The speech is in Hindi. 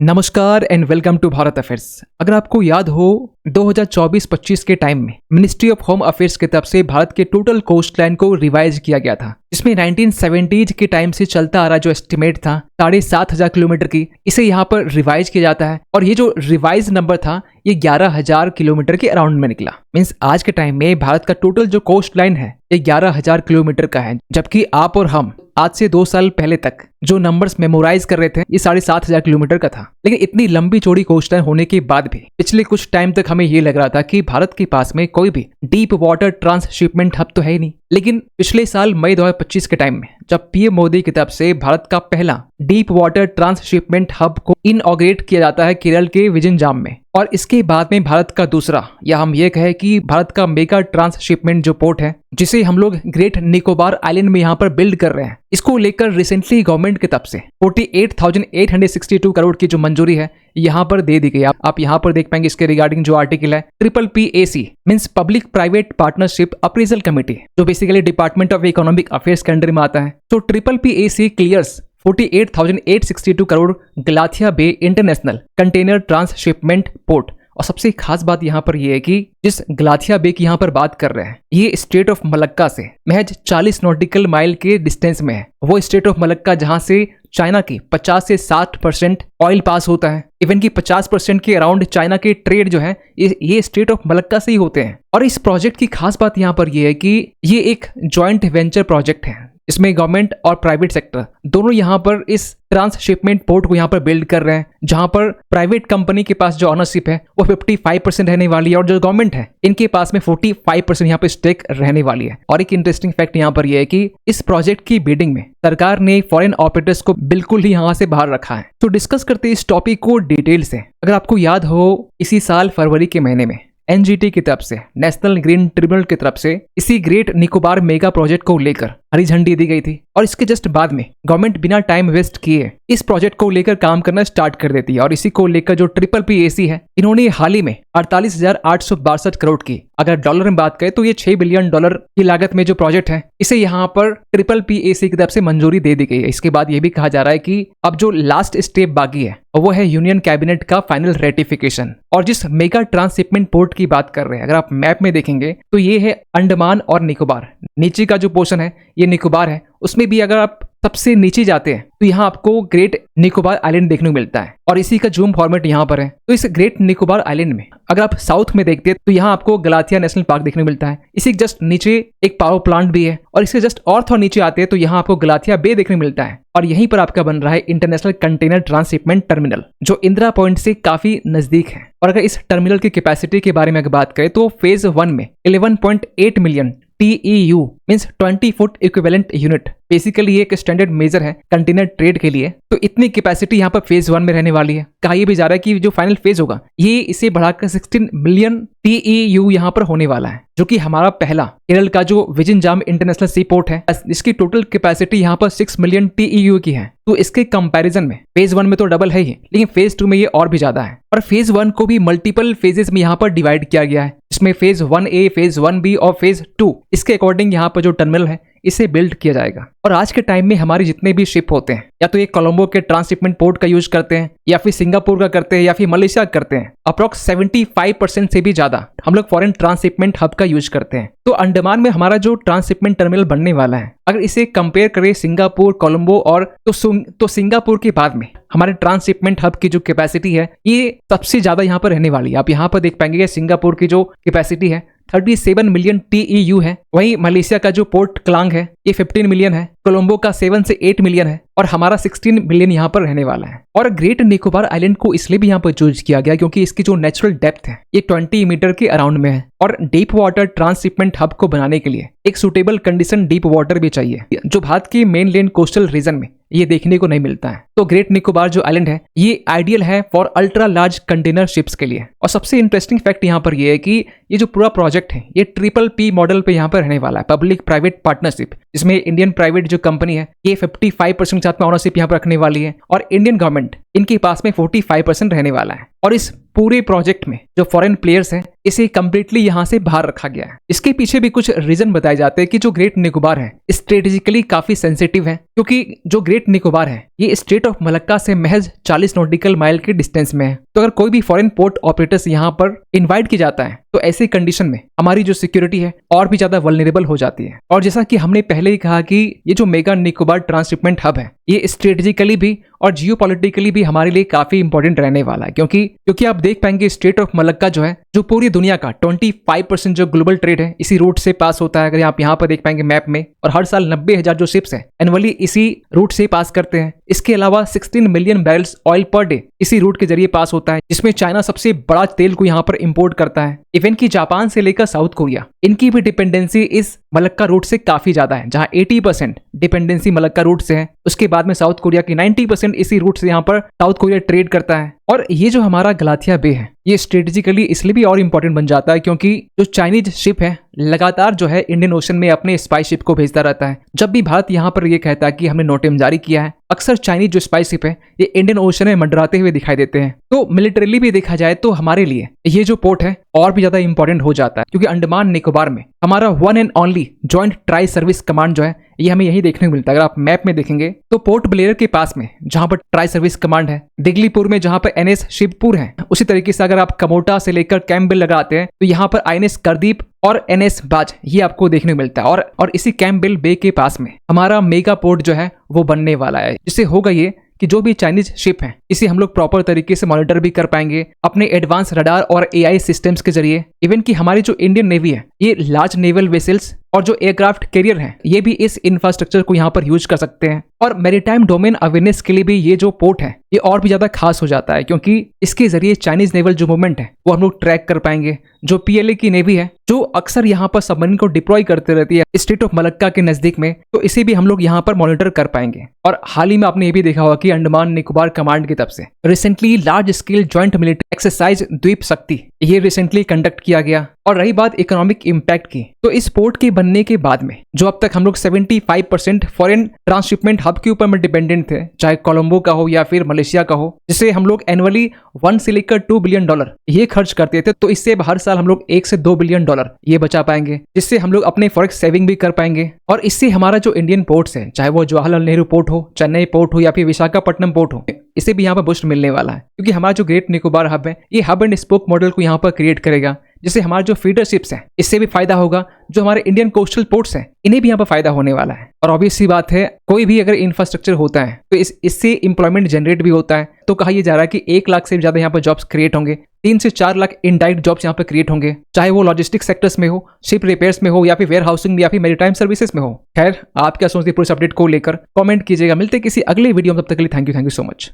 नमस्कार and welcome to Bharat affairs. अगर आपको याद हो 2024-25 के टाइम में मिनिस्ट्री ऑफ होम अफेयर्स की तरफ से भारत के टोटल कोस्ट लाइन को रिवाइज किया गया था, जिसमें 1970 के टाइम से चलता आ रहा जो एस्टिमेट था 7,500 किलोमीटर की, इसे यहाँ पर रिवाइज किया जाता है और ये जो रिवाइज नंबर था ये 11,000 किलोमीटर के अराउंड में निकला। मीन्स आज के टाइम में भारत का टोटल जो कोस्ट लाइन है ये 11,000 किलोमीटर का है, जबकि आप और हम आज से 2 साल पहले तक जो नंबर्स मेमोराइज कर रहे थे ये 7,500 किलोमीटर का था। लेकिन इतनी लंबी चौड़ी कोस्ट लाइन होने के बाद भी पिछले कुछ टाइम तक हमें ये लग रहा था कि भारत के पास में कोई भी डीप वाटर ट्रांसशिपमेंट हब तो है ही नहीं। लेकिन पिछले साल मई 2025 के टाइम में जब पीएम मोदी की तरफ से भारत का पहला डीप वाटर ट्रांसशिपमेंट हब को इनऑग्रेट किया जाता है केरल के विजनजाम में, और इसके बाद में भारत का दूसरा, या हम ये कहें कि भारत का मेगा ट्रांसशिपमेंट जो पोर्ट है जिसे हम लोग ग्रेट निकोबार आइलैंड में यहाँ पर बिल्ड कर रहे हैं, इसको लेकर रिसेंटली गवर्नमेंट की तरफ से 48,862 करोड़ की जो मंजूरी है यहाँ पर दे दी गई। आप यहाँ पर देख पाएंगे इसके रिगार्डिंग जो आर्टिकल है PPPAC means public private partnership appraisal committee, जो basically department of economic affairs के अंडर में आता है। तो PPPAC clears 48,862 crore Galathea Bay international container transshipment port. और सबसे खास बात यहाँ पर यह है कि जिस गलाथिया बे की यहाँ पर बात कर रहे हैं ये स्टेट ऑफ मलक्का से महज 40 नॉटिकल माइल के डिस्टेंस में है। वो स्टेट ऑफ मलक्का जहाँ से चाइना की 50 से 60% ऑयल पास होता है, इवन की 50% के अराउंड चाइना के ट्रेड जो है ये स्टेट ऑफ मलक्का से ही होते हैं। और इस प्रोजेक्ट की खास बात यहाँ पर यह है कि ये एक जॉइंट वेंचर प्रोजेक्ट है, इसमें गवर्नमेंट और प्राइवेट सेक्टर दोनों यहाँ पर इस ट्रांसशिपमेंट पोर्ट को यहाँ पर बिल्ड कर रहे हैं, जहाँ पर प्राइवेट कंपनी के पास जो ऑनरशिप है वो 55% रहने वाली है और जो गवर्नमेंट है इनके पास में 45% यहाँ पे स्टेक रहने वाली है। और एक इंटरेस्टिंग फैक्ट यहाँ पर यह है कि इस प्रोजेक्ट की बिडिंग में सरकार ने फॉरेन ऑपरेटर्स को बिल्कुल ही यहाँ से बाहर रखा है। तो डिस्कस करते हैं इस टॉपिक को डिटेल से। अगर आपको याद हो इसी साल फरवरी के महीने में NGT की तरफ से, नेशनल ग्रीन ट्रिब्यूनल की तरफ से इसी ग्रेट निकोबार मेगा प्रोजेक्ट को लेकर हरी झंडी दी गई थई और इसके जस्ट बाद में गवर्नमेंट बिना टाइम वेस्ट किए इस प्रोजेक्ट को लेकर काम करना स्टार्ट कर देती है। और इसी को लेकर जो PPPAC है इन्होंने हाल ही में 48,862 करोड़ की, अगर डॉलर में बात करें तो ये $6 बिलियन की लागत में जो प्रोजेक्ट है इसे यहाँ पर PPPAC की तरफ से मंजूरी दे दी गई है। इसके बाद ये भी कहा जा रहा है कि अब जो लास्ट स्टेप बाकी है वो है यूनियन कैबिनेट का फाइनल रेटिफिकेशन। और जिस मेगा ट्रांसशिपमेंट पोर्ट की बात कर रहे हैं, अगर आप मैप में देखेंगे तो ये है अंडमान और निकोबार। नीचे का जो पोर्शन है ये निकोबार है, उसमें भी अगर आप सबसे नीचे जाते हैं तो यहाँ आपको ग्रेट निकोबार आइलैंड देखने को मिलता है और इसी का जूम फॉर्मेट यहाँ पर है। तो इस ग्रेट निकोबार आइलैंड में अगर आप साउथ में देखते हैं तो यहाँ आपको गलाथिया नेशनल पार्क देखने को मिलता है। इसी जस्ट नीचे एक पावर प्लांट भी है और इसके जस्ट और थोड़ा नीचे आते हैं तो यहाँ आपको गलाथिया बे देखने को मिलता है। और यहीं पर आपका बन रहा है इंटरनेशनल कंटेनर ट्रांसशिपमेंट टर्मिनल, जो इंदिरा पॉइंट से काफी नजदीक है। और अगर इस टर्मिनल की कैपेसिटी के बारे में अगर बात करें तो फेज 1 में 11.8 million TEU means 20 foot equivalent unit, basically ये एक स्टैंडर्ड मेजर है कंटेनर ट्रेड के लिए। तो इतनी कैपेसिटी यहाँ पर फेज 1 में रहने वाली है। कहा यह भी जा रहा है कि जो फाइनल फेज होगा ये इसे बढ़ाकर 16 मिलियन TEU यहाँ पर होने वाला है, जो कि हमारा पहला केरल का जो विजनजाम इंटरनेशनल सी पोर्ट है इसकी टोटल कैपेसिटी यहाँ पर 6 मिलियन TEU की है। तो इसके कंपैरिजन में फेज 1 में तो डबल है ही, लेकिन फेज 2 में ये और भी ज्यादा है। और फेज 1 को भी मल्टीपल फेजेस में यहाँ पर डिवाइड किया गया है, इसमें फेज 1A, फेज 1B और फेज 2 इसके अकॉर्डिंग यहाँ पर जो टर्मिनल है इसे बिल्ड किया जाएगा। और आज के टाइम में हमारे जितने भी शिप होते हैं या तो ये कोलंबो के ट्रांसशिपमेंट पोर्ट का यूज करते हैं या फिर सिंगापुर का करते हैं या फिर मलेशिया करते हैं। अप्रॉक्स 75% से भी ज्यादा हम लोग फॉरेन ट्रांसशिपमेंट हब का यूज करते हैं। तो अंडमान में हमारा जो ट्रांसशिपमेंट टर्मिनल बनने वाला है, अगर इसे कंपेयर करें सिंगापुर, कोलंबो और तो सिंगापुर के बाद में हमारे ट्रांसशिपमेंट हब की जो कैपेसिटी है ये सबसे ज्यादा यहाँ पर रहने वाली है। आप यहाँ पर देख पाएंगे सिंगापुर की जो कैपेसिटी है 37 मिलियन TEU है, वहीं मलेशिया का जो पोर्ट क्लांग है ये 15 मिलियन है, कोलंबो का 7 से 8 मिलियन है और हमारा 16 मिलियन यहाँ पर रहने वाला है। और ग्रेट निकोबार आइलैंड को इसलिए भी यहाँ पर चूज किया गया क्योंकि इसकी जो नेचुरल डेप्थ है ये 20 मीटर के अराउंड में है और डीप वाटर ट्रांसशिपमेंट हब को बनाने के लिए एक सुटेबल कंडीशन डीप वाटर भी चाहिए, जो भारत के मेनलैंड कोस्टल रीजन में ये देखने को नहीं मिलता है। तो ग्रेट निकोबार जो आइलैंड है ये आइडियल है for ultra large container ships के लिए। और सबसे इंटरेस्टिंग फैक्ट यहाँ पर ये है कि ये जो पूरा प्रोजेक्ट है ये PPP मॉडल पे यहाँ पर रहने वाला है, पब्लिक प्राइवेट पार्टनरशिप, जिसमें इंडियन प्राइवेट जो कंपनी है ये 55% के साथ में ऑनरशिप यहाँ पर रखने वाली है और इंडियन गवर्नमेंट इनके पास में 45% रहने वाला है। और इस पूरे प्रोजेक्ट में जो फॉरेन प्लेयर्स हैं इसे कम्प्लीटली यहाँ से बाहर रखा गया है। इसके पीछे भी कुछ रीजन बताए जाते हैं कि जो ग्रेट निकोबार है स्ट्रेटेजिकली काफी सेंसिटिव है, क्योंकि जो ग्रेट निकोबार है ये स्टेट ऑफ मलक्का से महज 40 नॉटिकल माइल के डिस्टेंस में है। तो अगर कोई भी फॉरेन पोर्ट ऑपरेटर्स यहाँ पर इन्वाइट किया जाता है तो ऐसी कंडीशन में हमारी जो सिक्योरिटी है और भी ज्यादा वल्नरेबल हो जाती है। और जैसा कि हमने पहले ही कहा कि ये जो मेगा निकोबार ट्रांसशिपमेंट हब है ये स्ट्रेटेजिकली भी और जियोपॉलिटिकली भी हमारे लिए काफी इंपॉर्टेंट रहने वाला है, क्योंकि आप देख पाएंगे स्टेट ऑफ मलक्का जो है जो पूरी दुनिया का 25% जो ग्लोबल ट्रेड है इसी रूट से पास होता है। अगर आप यहाँ पर देख पाएंगे मैप में, और हर साल 90,000 जो शिप्स है एनुअली इसी रूट से पास करते हैं। इसके अलावा 16 million barrels oil per day इसी रूट के जरिए पास होता है, जिसमें चाइना सबसे बड़ा तेल को यहाँ पर इंपोर्ट करता है। इवन की जापान से लेकर साउथ कोरिया इनकी भी डिपेंडेंसी इस मलक्का रूट से काफी ज्यादा है, जहां 80% डिपेंडेंसी मलक्का रूट से है। उसके बाद में साउथ कोरिया की 90% इसी रूट से यहाँ पर साउथ कोरिया ट्रेड करता है। और ये जो हमारा गलाथिया बे है ये स्ट्रेटेजिकली इसलिए भी और इंपॉर्टेंट बन जाता है क्योंकि जो चाइनीज शिप है लगातार जो है इंडियन ओशन में अपने स्पाई शिप को भेजता रहता है। जब भी भारत यहाँ पर ये कहता है कि हमने नोटिम जारी किया है, अक्सर चाइनीज जो स्पाई शिप है ये इंडियन ओशन में मंडराते हुए दिखाई देते हैं। तो मिलिटरीली भी देखा जाए तो हमारे लिए ये जो पोर्ट है और भी ज्यादा इंपॉर्टेंट हो जाता है, क्योंकि अंडमान निकोबार में हमारा one and only joint tri service command जो है ये हमें यही देखने को मिलता है। अगर आप मैप में देखेंगे तो पोर्ट ब्लेयर के पास में जहां पर ट्राई सर्विस कमांड है, दिगलीपुर में जहां पर एनएस शिवपुर है, उसी तरीके से अगर आप कमोटा से लेकर कैम्पबेल लगाते हैं तो यहाँ पर आईएनएस करदीप और एनएस बाज ये आपको देखने को मिलता है। और इसी कैम्पबेल बे के पास में हमारा मेगा पोर्ट जो है वो बनने वाला है, जिससे होगा ये कि जो भी चाइनीज शिप है इसे हम लोग प्रॉपर तरीके से मॉनिटर भी कर पाएंगे अपने एडवांस रडार और एआई सिस्टम्स के जरिए। इवन कि हमारी जो इंडियन नेवी है ये लार्ज नेवल वेसल्स और जो एयरक्राफ्ट कैरियर है ये भी इस इंफ्रास्ट्रक्चर को यहाँ पर यूज कर सकते हैं। और मैरीटाइम डोमेन अवेयरनेस के लिए भी ये जो पोर्ट है ये और भी ज्यादा खास हो जाता है, क्योंकि इसके जरिए चाइनीज नेवल जो मूवमेंट है वो हम लोग ट्रैक कर पाएंगे। जो पीएलए की नेवी है जो अक्सर यहाँ पर सबमरीन को डिप्लॉय करते रहती है स्टेट ऑफ मलक्का के नजदीक में, तो इसे भी हम लोग यहाँ पर मॉनिटर कर पाएंगे। और हाल ही में आपने ये भी देखा होगा कि अंडमान निकोबार कमांड की तरफ से recently large scale joint military exercise द्वीप शक्ति ये रिसेंटली कंडक्ट किया गया। और रही बात इकोनॉमिक इम्पैक्ट की, तो इस पोर्ट के बनने के बाद में जो अब तक हम लोग 75% फॉरेन ट्रांसशिपमेंट हब के ऊपर में डिपेंडेंट थे, चाहे कोलंबो का हो या फिर मलेशिया का हो, जिसे हम लोग एनुअली 1 से लेकर 2 बिलियन डॉलर ये खर्च करते थे, तो इससे हर साल हम लोग 1 से 2 बिलियन डॉलर ये बचा पाएंगे, जिससे हम लोग अपने फॉरेक्स सेविंग भी कर पाएंगे। और इससे हमारा जो इंडियन पोर्ट्स है, चाहे वो जवाहरलाल नेहरू पोर्ट हो, चेन्नई पोर्ट हो या फिर विशाखापट्टनम पोर्ट हो, इसे भी यहाँ पर बूस्ट मिलने वाला है, क्योंकि हमारा जो ग्रेट निकोबार हब है ये हब एंड स्पोक मॉडल को यहाँ पर क्रिएट करेगा, जिससे हमारे जो फीडर शिप्स हैं इससे भी फायदा होगा। जो हमारे इंडियन कोस्टल पोर्ट्स हैं इन्हें भी यहाँ पर फायदा होने वाला है। और ऑब्वियस सी बात है, कोई भी अगर इंफ्रास्ट्रक्चर होता है तो इससे इंप्लॉयमेंट जनरेट भी होता है। तो कहा यह जा रहा है कि 1 लाख से भी ज्यादा यहाँ पर जॉब्स क्रिएट होंगे, 3 से 4 लाख इनडायरेक्ट जॉब्स यहाँ पर क्रिएट होंगे, चाहे वो लॉजिस्टिक सेक्टर्स में हो, शिप रिपेयर्स में हो या फिर वेयर हाउसिंग या फिर मैरीटाइम सर्विसेज में हो। खैर, आप क्या सोचते हैं पूरे अपडेट को लेकर कमेंट कीजिएगा। मिलते किसी अगले वीडियो में, तब तक के लिए थैंक यू सो मच।